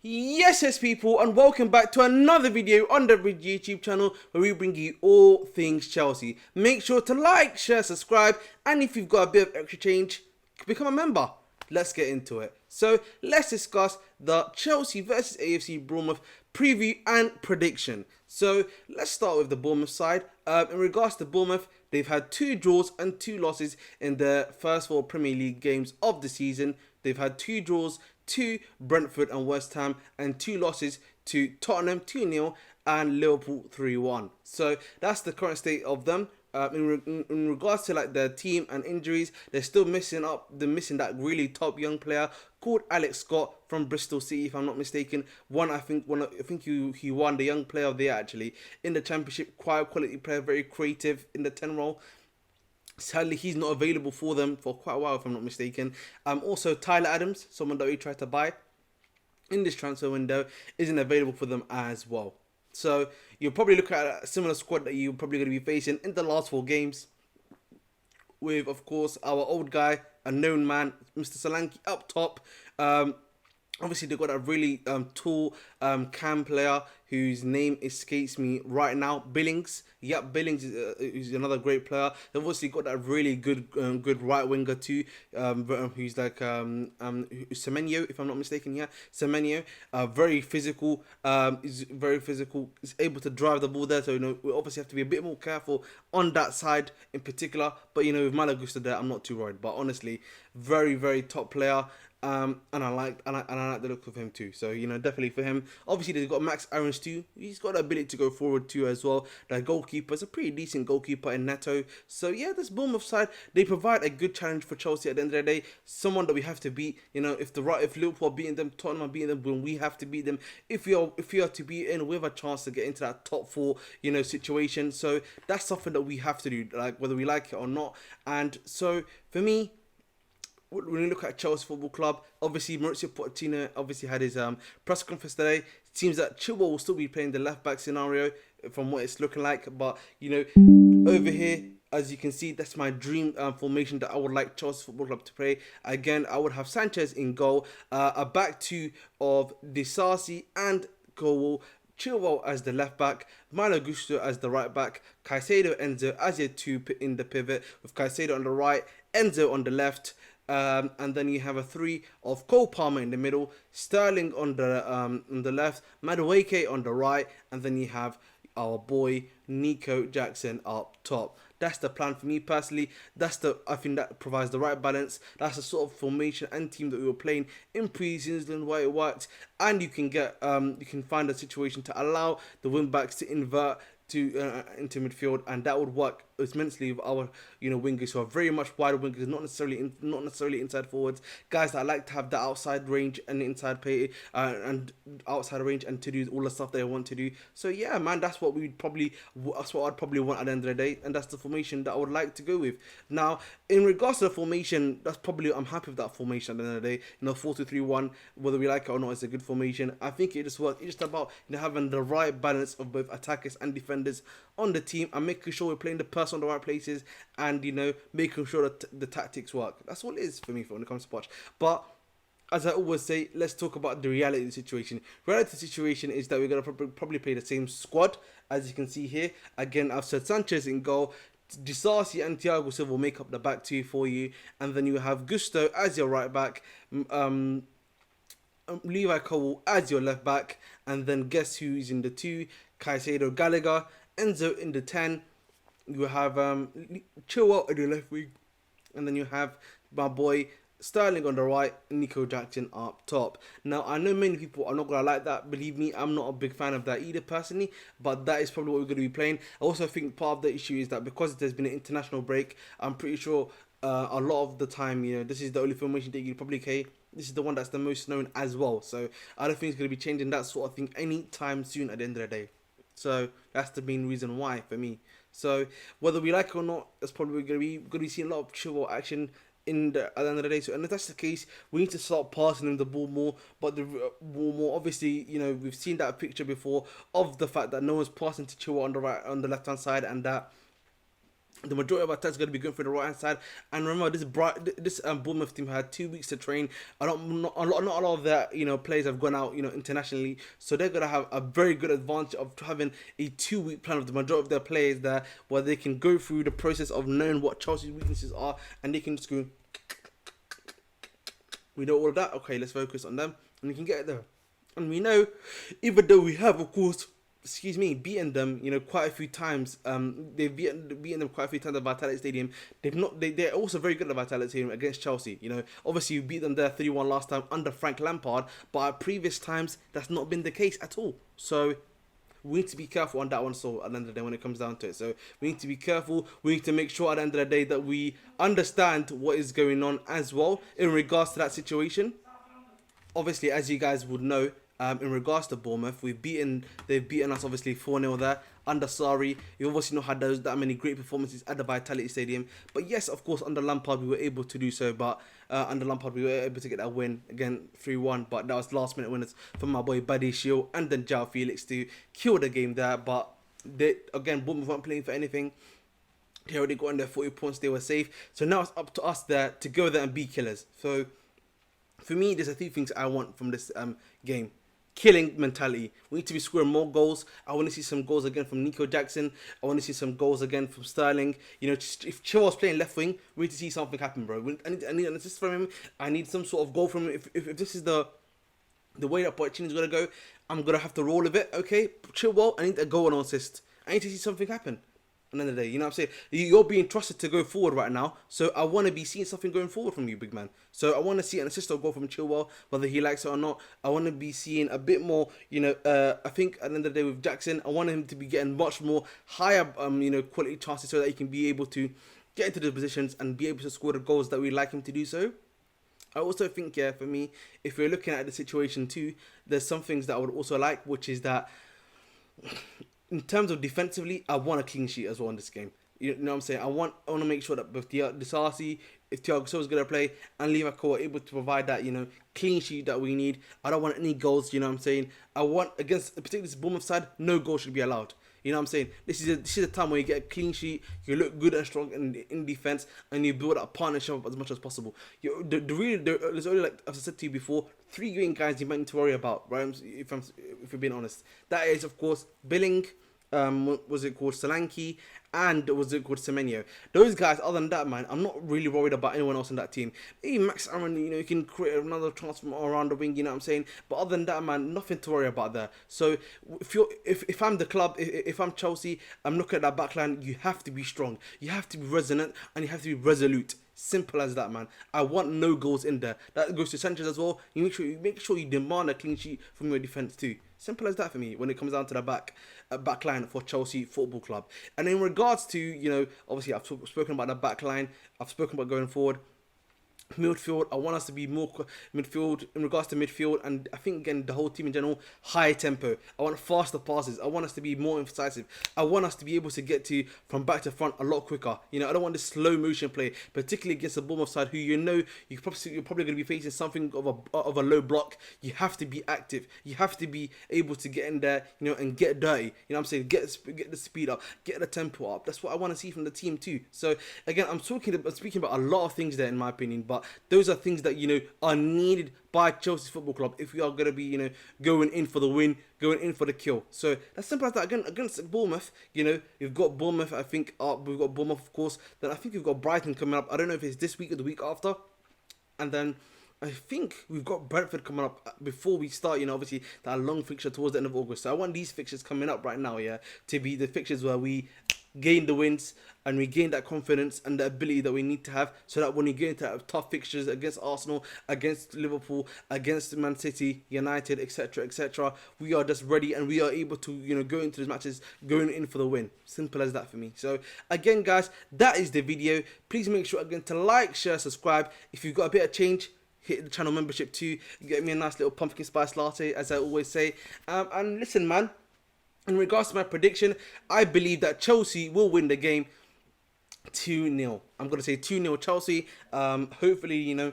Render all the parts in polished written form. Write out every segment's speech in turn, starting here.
Yes, people, and welcome back to another video on the Bridge YouTube channel where we bring you all things Chelsea. Make sure to like, share, subscribe, and if you've got a bit of extra change, become a member. Let's get into it. So let's discuss the Chelsea versus AFC Bournemouth preview and prediction. So let's start with the Bournemouth side. In regards to Bournemouth, they've had 2 draws and 2 losses in their first 4 Premier League games of the season. They've had 2 draws to Brentford and West Ham, and 2 losses to Tottenham 2-0 and Liverpool 3-1. So that's the current state of them. In regards to like their team and injuries, they're still missing up. They're missing that really top young player called Alex Scott from Bristol City, if I'm not mistaken. I think he won the Young Player of the Year actually in the Championship. Quite a quality player, very creative in the 10 role. Sadly, he's not available for them for quite a while, if I'm not mistaken. Also, Tyler Adams, someone that we tried to buy in this transfer window, isn't available for them as well. So you'll probably look at a similar squad that you're probably going to be facing in the last 4 games. With, of course, our old guy, a known man, Mr. Solanke up top. Obviously, they've got a really tall cam player whose name escapes me right now. Billings. Yep, Billings is another great player. They've obviously got that really good right winger too, who's like Semenyo, if I'm not mistaken. Yeah, Semenyo. Very physical. Is very physical. Is able to drive the ball there. So we obviously have to be a bit more careful on that side in particular. But with Malagusta there, I'm not too worried. But honestly, very top player. And I like the look of him too. So definitely for him. Obviously they've got Max Aarons too. He's got the ability to go forward too as well. The goalkeeper is a pretty decent goalkeeper in Neto. So yeah, this Bournemouth side, they provide a good challenge for Chelsea at the end of the day. Someone that we have to beat. If Liverpool are beating them, Tottenham are beating them, then we have to beat them. If we are to be in with a chance to get into that top 4 situation. So that's something that we have to do, like whether we like it or not. And so for me, when you look at Chelsea Football Club, obviously Mauricio Pochettino obviously had his press conference today. It seems that Chilwell will still be playing the left back scenario from what it's looking like. But over here, as you can see, that's my dream formation that I would like Chelsea Football Club to play. Again, I would have Sanchez in goal, a back 2 of Disasi and Cole, Chilwell as the left back, Malo Gusto as the right back, Caicedo, Enzo as your 2 in the pivot, with Caicedo on the right, Enzo on the left. And then you have a 3 of Cole Palmer in the middle, Sterling on the left, Madueke on the right, and then you have our boy Nico Jackson up top. That's the plan for me personally. I think that provides the right balance. That's the sort of formation and team that we were playing in pre-season, where it worked, and you can find a situation to allow the wing backs to invert into midfield, and that would work immensely with our wingers who are very much wider wingers, not necessarily inside forwards, guys that like to have the outside range and inside play and outside range and to do all the stuff they want to do. So yeah, man, that's what I'd probably want at the end of the day, and that's the formation that I would like to go with. Now, in regards to the formation, I'm happy with that formation at the end of the day. 4-2-3-1, whether we like it or not, it's a good formation. I think it just works. It's just about having the right balance of both attackers and defenders on the team, and making sure we're playing the person on the right places, and making sure that the tactics work. That's all it is for me when it comes to Poch. But as I always say, let's talk about the reality of the situation. Reality situation is that we're going to probably play the same squad, as you can see here. Again, I've said Sanchez in goal, Disasi and Thiago Silva will make up the back 2 for you, and then you have Gusto as your right back, Levi Cole as your left back, and then guess who's in the 2? Caicedo, Gallagher, Enzo in the 10. You have Chilwell in the left wing, and then you have my boy Sterling on the right, Nico Jackson up top. Now, I know many people are not going to like that. Believe me, I'm not a big fan of that either personally, but that is probably what we're going to be playing. I also think part of the issue is that because there's been an international break, I'm pretty sure a lot of the time, this is the only formation that you probably play. This is the one that's the most known as well. So I don't think it's going to be changing that sort of thing anytime soon at the end of the day. So that's the main reason why for me. So whether we like it or not, that's probably going to be seeing a lot of Chilwell action at the end of the day. So, and if that's the case, we need to start passing him the ball more. But the ball more, obviously, we've seen that picture before of the fact that no one's passing to Chilwell on the left hand side, and that The majority of our attacks are going to be going through the right hand side. And remember, this Bournemouth team had 2 weeks to train. Not a lot of their players have gone out internationally, so they're going to have a very good advantage of having a 2 week plan of the majority of their players there, where they can go through the process of knowing what Chelsea's weaknesses are, and they can just go. We know all of that. Okay, let's focus on them, and we can get it there. And we know, even though we have, of course, beaten them, quite a few times. They've beaten them quite a few times at Vitality Stadium. They're also very good at Vitality Stadium against Chelsea. Obviously we beat them there 3-1 last time under Frank Lampard, but at previous times that's not been the case at all. So we need to be careful on that one. So at the end of the day, when it comes down to it, so we need to be careful. We need to make sure at the end of the day that we understand what is going on as well in regards to that situation. Obviously, as you guys would know, in regards to Bournemouth, they've beaten us obviously 4-0 there under Sarri. You obviously not had that many great performances at the Vitality Stadium, but yes, of course, under Lampard we were able to do so. But under Lampard we were able to get that win again 3-1, but that was last minute winners from my boy Buddy Shield and then João Felix to kill the game there. But Bournemouth weren't playing for anything. They already got in their 40 points, they were safe. So now it's up to us there to go there and be killers. So for me, there's a few things I want from this game. Killing mentality. We need to be scoring more goals. I want to see some goals again from Nico Jackson. I want to see some goals again from Sterling. If Chilwell's playing left wing, we need to see something happen, bro. I need an assist from him. I need some sort of goal from him. If this is the way that Pochettino's going to go, I'm going to have to roll with it, okay? Chilwell, I need a goal and an assist. I need to see something happen. At the end of the day, what I'm saying? You're being trusted to go forward right now, so I want to be seeing something going forward from you, big man. So I want to see an assist or goal from Chilwell, whether he likes it or not. I want to be seeing a bit more, I think at the end of the day with Jackson, I want him to be getting much more higher, quality chances so that he can be able to get into the positions and be able to score the goals that we like him to do so. I also think, for me, if we're looking at the situation too, there's some things that I would also like, which is that in terms of defensively, I want a clean sheet as well in this game. You know what I'm saying? I want to make sure that both Disasi, if Thiago Silva's going to play, and Liverpool are able to provide that, clean sheet that we need. I don't want any goals, you know what I'm saying? I want, against particularly this Bournemouth side, no goals should be allowed. You know what I'm saying? This is a time where you get a clean sheet, you look good and strong in defense, and you build a partnership up as much as possible. There's only, like as I said to you before, 3 green guys you might need to worry about, right? If you're being honest, that is of course Billing, Solanke, and Semenyo. Those guys, other than that, man, I'm not really worried about anyone else in that team. Maybe Max Aaron, you can create another transfer around the wing, you know what I'm saying? But other than that, man, nothing to worry about there. So if I'm the club, if I'm Chelsea, I'm looking at that backline, you have to be strong, you have to be resonant, and you have to be resolute. Simple as that, man. I want no goals in there. That goes to Sanchez as well. You make sure you demand a clean sheet from your defense too. Simple as that for me when it comes down to the back line for Chelsea Football Club. And in regards to, obviously I've spoken about the back line. I've spoken about going forward. Midfield, I want us to be more midfield in regards to midfield, and I think again the whole team in general, high tempo. I want faster passes. I want us to be more incisive. I want us to be able to get to from back to front a lot quicker. I don't want this slow motion play, particularly against the Bournemouth side, who you're probably going to be facing something of a low block. You have to be active. You have to be able to get in there, and get dirty. You know what I'm saying? Get the speed up, get the tempo up. That's what I want to see from the team too. So again, I'm speaking about a lot of things there in my opinion, but those are things that are needed by Chelsea Football Club if we are going to be going in for the win, going in for the kill. So that's simple as that. Again, against Bournemouth, we've got Bournemouth. I think we've got Bournemouth, of course. Then I think we've got Brighton coming up. I don't know if it's this week or the week after. And then I think we've got Brentford coming up before we start, obviously that long fixture towards the end of August. So I want these fixtures coming up right now, to be the fixtures where we gain the wins and we gain that confidence and the ability that we need to have, so that when we get into tough fixtures against Arsenal, against Liverpool, against Man City, United, etc., we are just ready and we are able to go into those matches going in for the win. Simple as that for me. So again, guys, that is the video. Please make sure again to like, share, subscribe. If you've got a bit of change, hit the channel membership too. Get me a nice little pumpkin spice latte, as I always say. And listen, man, in regards to my prediction, I believe that Chelsea will win the game 2-0. I'm going to say 2-0 Chelsea. Hopefully,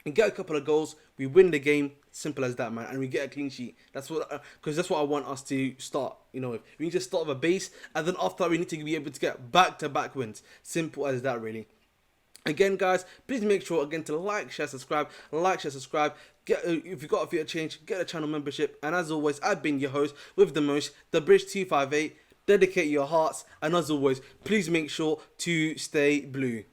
and get a couple of goals, we win the game. Simple as that, man. And we get a clean sheet. That's what, because that's what I want us to start. You know, we need to start with a base, and then after that, we need to be able to get back-to-back wins. Simple as that, really. Again, guys, please make sure again to like, share, subscribe. Like, share, subscribe. Get if you got a few change, get a channel membership. And as always, I've been your host with the most, the Bridge 258. Dedicate your hearts, and as always, please make sure to stay blue.